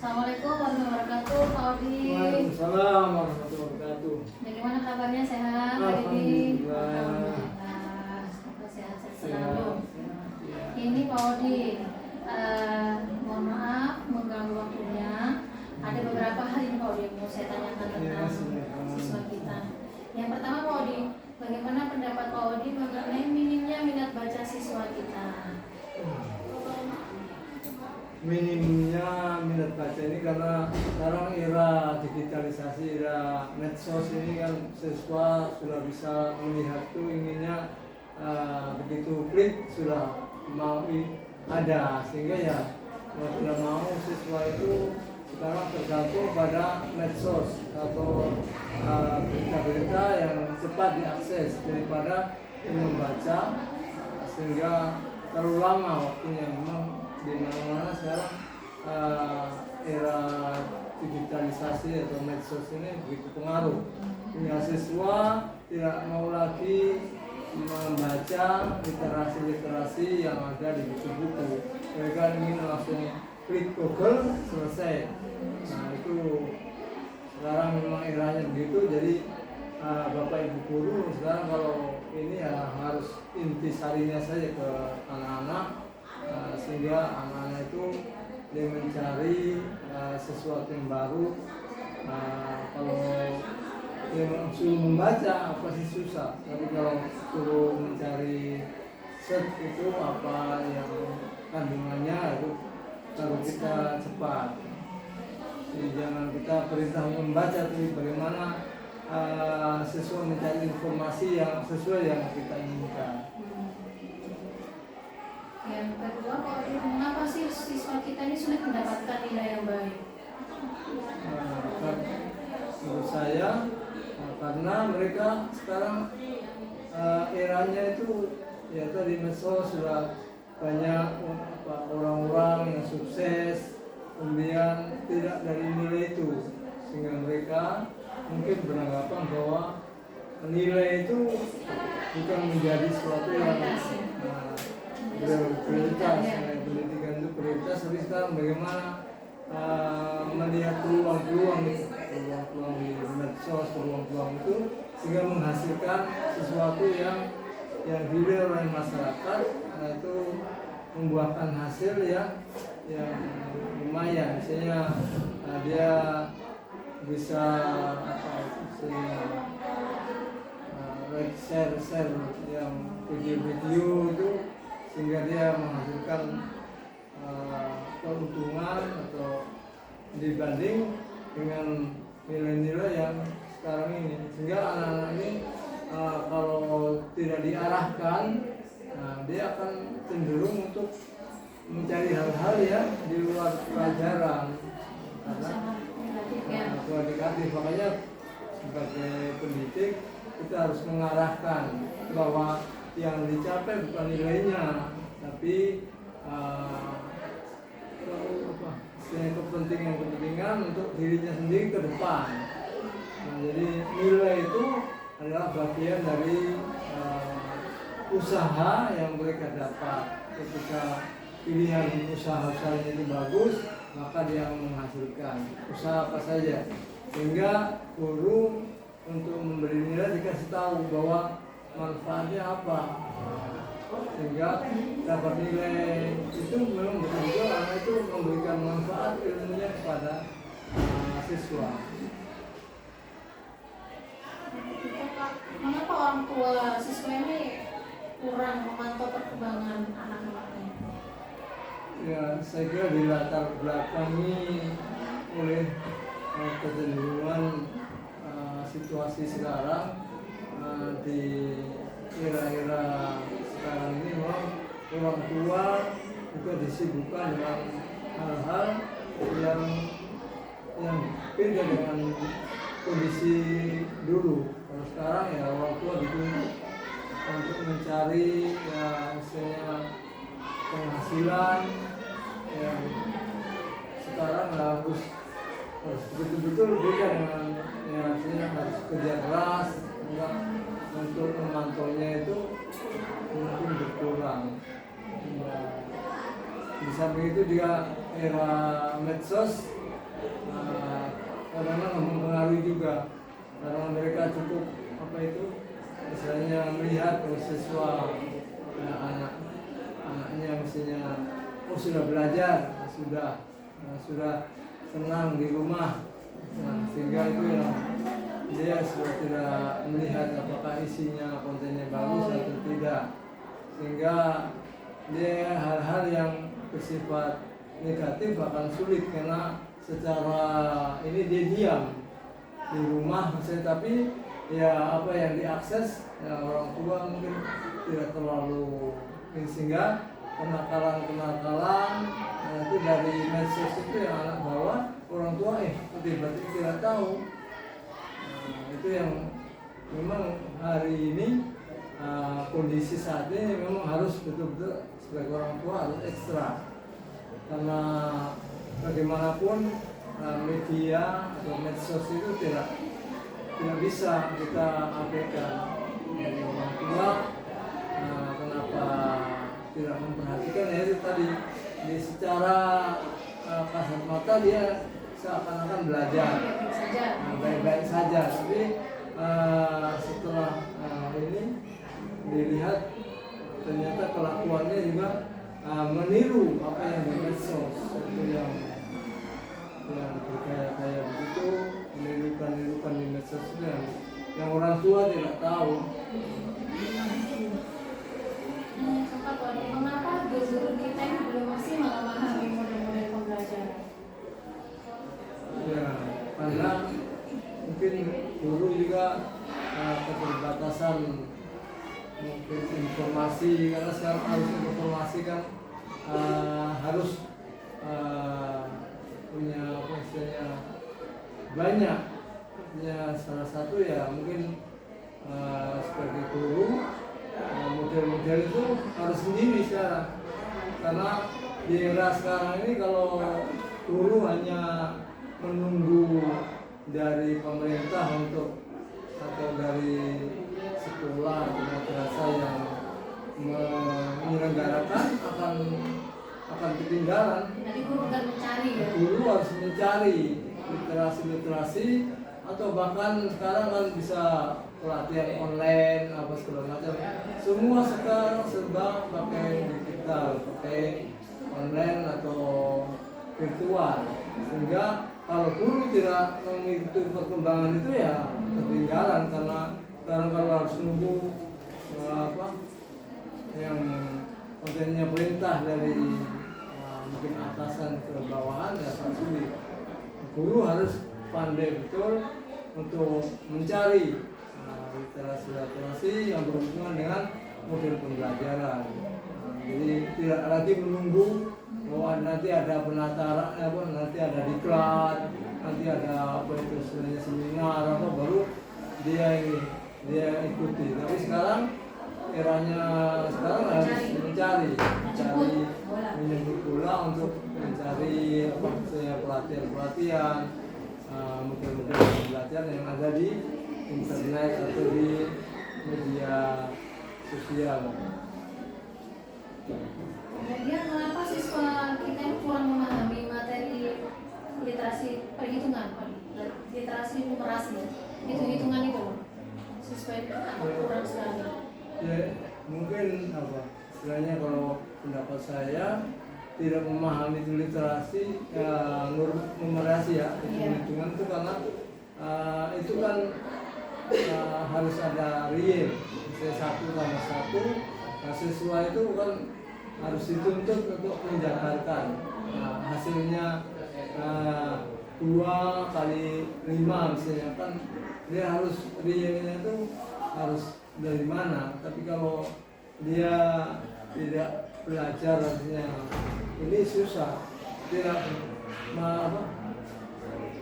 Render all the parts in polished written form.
Assalamualaikum warahmatullahi wabarakatuh, Pak Odi. Waalaikumsalam warahmatullahi wabarakatuh. Bagaimana kabarnya, sehat hari ini? Alhamdulillah, semoga sehat-sehat selalu. Ini Pak Odi, mohon maaf mengganggu waktunya. Ada beberapa hal ini Pak Odi yang mau saya tanyakan tentang siswa kita. Yang pertama Pak Odi, bagaimana pendapat Pak Odi mengenai minimnya minat baca siswa kita? Minimnya minat baca ini karena sekarang era digitalisasi, era medsos ini kan siswa sudah bisa melihat tuh inginnya begitu klik sudah mau ada, sehingga ya mau tidak mau siswa itu sekarang tergantung pada medsos atau berita-berita yang cepat diakses daripada membaca, sehingga terlalu lama waktunya. Memang di mana-mana sekarang era digitalisasi atau medsos ini begitu pengaruh. Hingga siswa tidak mau lagi membaca literasi-literasi yang ada di buku-buku. Mereka ingin langsung klik Google selesai. Nah itu sekarang memang eranya begitu. Jadi Bapak Ibu guru sekarang kalau ini ya harus intisarinya saja ke anak-anak. Sehingga anak-anak itu dia mencari sesuatu yang baru. Kalau dia suruh membaca apa sih susah, tapi kalau suruh mencari search itu apa yang kandungannya itu baru kita cepat. Jadi jangan kita perintah membaca, tapi bagaimana siswa mencari informasi yang sesuai yang kita inginkan. Yang kedua, Pak Odi, mengapa sih siswa kita ini sulit mendapatkan nilai yang baik? Menurut saya karena mereka sekarang eranya itu ya tadi medsos sudah banyak orang-orang yang sukses, kemudian tidak dari nilai itu, sehingga mereka mungkin beranggapan bahwa nilai itu bukan menjadi sesuatu yang prioritas. Pendidikan itu prioritas, tapi sekarang bagaimana melihat peluang-peluang di medsos, peluang-peluang itu sehingga menghasilkan sesuatu yang dilihat oleh masyarakat, itu membuahkan hasil yang lumayan. Misalnya dia bisa share yang video-video itu, sehingga dia menghasilkan keuntungan atau dibanding dengan nilai-nilai yang sekarang ini, sehingga anak-anak ini kalau tidak diarahkan, dia akan cenderung untuk mencari hal-hal yang di luar pelajaran karena negatif. Makanya sebagai pendidik kita harus mengarahkan bahwa yang dicapai bukan nilainya, tapi kepentingan untuk dirinya sendiri ke depan. Jadi nilai itu adalah bagian dari usaha yang mereka dapat. Ketika pilihan usaha-usahanya itu bagus, maka dia menghasilkan usaha apa saja, sehingga guru untuk memberi nilai dikasih tahu bahwa manfaatnya apa, sehingga dapat nilai itu memang betul-betul anak itu memberikan manfaat ilmunya kepada siswa. Mengapa orang tua siswa ini kurang memantau perkembangan anak-anaknya? Ya, saya kira dilatar belakangi oleh kecenderungan situasi sekarang. Di era-era sekarang ini memang orang tua juga disibukkan dengan hal-hal yang beda dengan kondisi dulu. Kalau sekarang ya orang tua dituntut untuk mencari misalnya penghasilan yang sekarang harus betul-betul beda dengan artinya harus kerja keras, untuk memantaunya itu mungkin berkurang. Di samping itu juga era medsos kadang-kadang mempengaruhi juga karena mereka cukup apa itu misalnya melihat siswa anaknya mestinya sudah belajar sudah senang di rumah, sehingga itu yang dia sudah tidak melihat apakah isinya kontennya bagus atau tidak, sehingga dia hal-hal yang bersifat negatif akan sulit karena secara ini dia diam di rumah misalnya, tapi ya apa yang diakses ya orang tua mungkin tidak terlalu ini, sehingga kenakalan itu dari medsos itu yang anak bawa orang tua tiba-tiba tidak tahu. Itu yang memang hari ini kondisi saat ini memang harus betul-betul sebagai orang tua harus ekstra, karena bagaimanapun media atau medsos itu tidak bisa kita abaikan. Dari orang tua kenapa tidak memperhatikan ya itu tadi secara kasat mata dia seakan-akan belajar baik-baik saja, tapi setelah ini dilihat ternyata kelakuannya juga meniru apa yang di medsos, itu yang bergaya-gaya begitu, menirukan di medsos itu yang orang tua tidak tahu. Mengapa guru kita ini belum masih memahami model-model pembelajaran? Ya, karena mungkin guru juga keterbatasan mungkin informasi, karena sekarang harus informasi kan harus punya apa istilahnya banyak. Ya salah satu ya mungkin sebagai guru model-model itu harus sendiri sekarang, karena di era sekarang ini kalau guru hanya menunggu dari pemerintah atau dari sekolah atau madrasah yang menyelenggarakan akan ketinggalan. Jadi guru kan mencari ya. Guru harus mencari literasi atau bahkan sekarang kan bisa pelatihan online apa segala macam. Semua sekarang serba pakai digital, pakai online atau virtual, sehingga kalau guru tidak mengikuti perkembangan itu ya ketinggalan, karena sekarang kalau harus nunggu yang kontennya perintah dari mungkin atasan ke bawahan ya sangat sulit. Guru harus pandai betul untuk mencari literasi yang berhubungan dengan model pembelajaran. Jadi tidak lagi menunggu nanti ada penataran, nanti ada diklat, nanti ada apa itu sebenarnya seminar apa baru dia ikuti. Tapi sekarang eranya sekarang harus mencari menyebut bola untuk mencari apa misalnya pelatihan model-model pembelajaran yang ada di internet atau di media sosial. Kemudian mengapa siswa kita ini kurang memahami materi literasi perhitungan, literasi numerasi, hitung-hitungan itu loh. Siswa itu kurang sekali. Ya, mungkin apa istilahnya kalau pendapat saya tidak memahami itu literasi numerasi ya, hitung-hitungan itu karena itu kan harus ada real, misalnya 1+1, siswa itu kan harus dituntut untuk menjabarkan hasilnya 2x5 misalnya, kan dia harus realnya itu harus dari mana. Tapi kalau dia tidak belajar artinya ini susah, tidak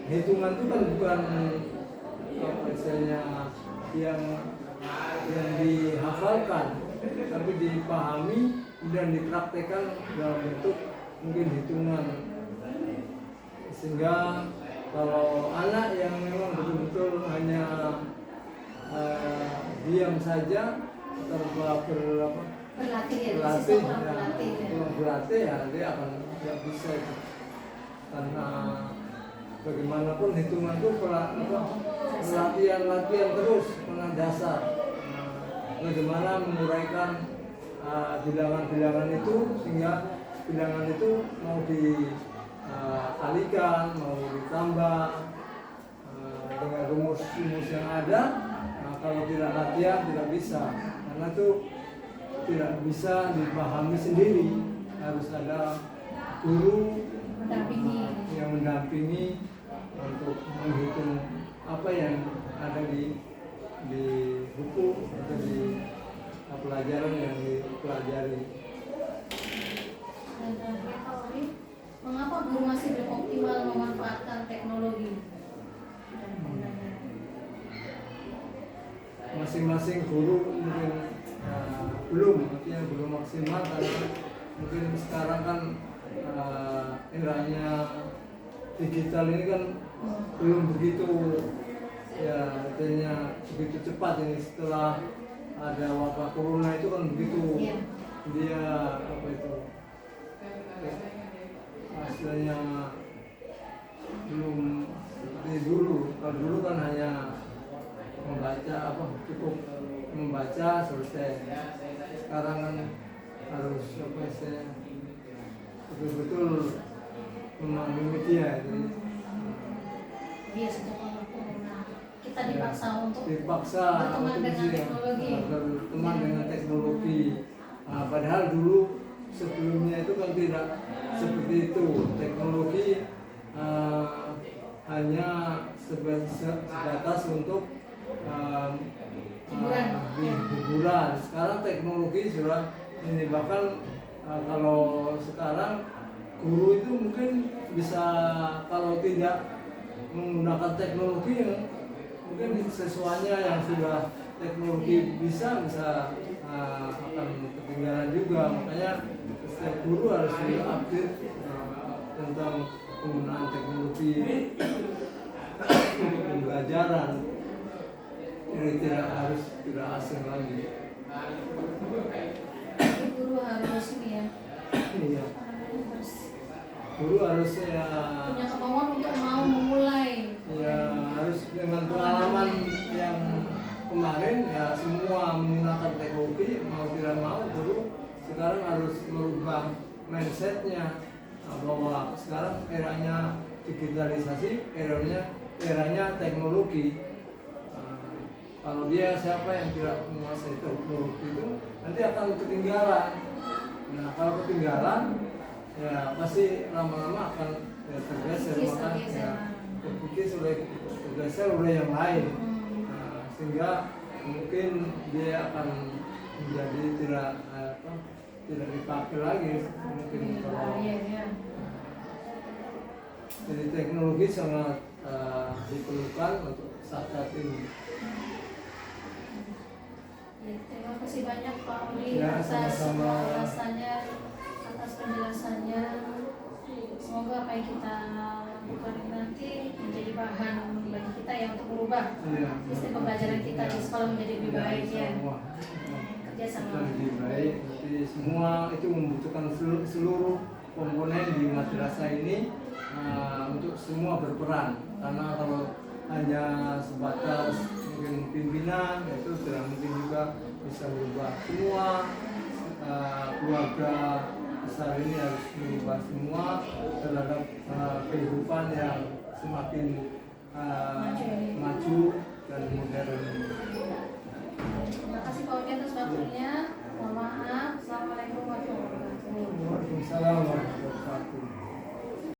hitungan itu kan bukan misalnya yang dihafalkan, tapi dipahami dan dipraktekkan dalam bentuk mungkin hitungan. Sehingga kalau anak yang memang betul-betul hanya diam saja berlatih ya dia akan tidak bisa itu, karena bagaimanapun hitungan itu latihan terus dengan dasar. Bagaimana menguraikan bilangan-bilangan itu sehingga bilangan itu mau dikalikan, mau ditambah dengan rumus-rumus yang ada. Kalau tidak latihan tidak bisa, karena itu tidak bisa dipahami sendiri, harus ada guru yang mendampingi untuk menghitung apa yang ada di buku atau di pelajaran yang dipelajari. Dan terakhir Pak Oli, mengapa guru masih belum optimal memanfaatkan teknologi? Masing-masing guru mungkin belum, artinya belum maksimal karena mungkin sekarang kan eranya digital ini kan belum begitu ya, artinya begitu cepat ini. Setelah ada wabah corona itu kan begitu dia apa itu hasilnya belum seperti dulu. Kalau dulu kan hanya membaca cukup membaca selesai. Sekarang kan harus betul-betul memahami media. Iya, sejak awal corona kita dipaksa untuk berteman dengan teknologi. Padahal dulu sebelumnya itu kan tidak seperti itu. Teknologi hanya sebatas untuk hiburan. Sekarang teknologi sudah ini, bahkan kalau sekarang guru itu mungkin bisa, kalau tidak menggunakan teknologi mungkin sesuanya yang sudah teknologi bisa akan ketinggalan juga. Makanya setiap guru harus update tentang penggunaan teknologi pembelajaran. Ini tidak asing lagi. Guru harus Iya. harus Guru harus punya kemauan untuk mau memulai. Ya harus dengan pengalaman yang kemarin ya, semua menggunakan teknologi, mau tidak mau guru sekarang harus merubah mindsetnya bahwa sekarang eranya digitalisasi, eranya teknologi. Kalau dia siapa yang tidak menguasai teknologi itu nanti akan ketinggalan. Nah kalau ketinggalan ya pasti lama-lama akan tergeser, maka ya berpikir sudah tergeser oleh yang lain. Sehingga mungkin dia akan menjadi tidak dipakai lagi mungkin. Kalau jadi teknologi sangat diperlukan untuk saat ini. Ya, terima kasih banyak Pak Oli Ya, atas sama-sama. ulasannya, atas penjelasannya. Semoga apa yang kita lakukan ini nanti menjadi bahan bagi kita ya untuk merubah sistem pembelajaran kita di sekolah menjadi lebih baik ya. Kerjasama. Lebih baik. Jadi semua itu membutuhkan seluruh komponen di madrasah ini untuk semua berperan. Karena kalau hanya sebatas mungkin pimpinan itu tidak mungkin juga bisa berubah. Semua keluarga besar ini harus berubah semua terhadap kehidupan yang semakin maju dan modern. Terima kasih Pak Oli atas waktunya. Mohon maaf. Assalamualaikum warahmatullahi wabarakatuh.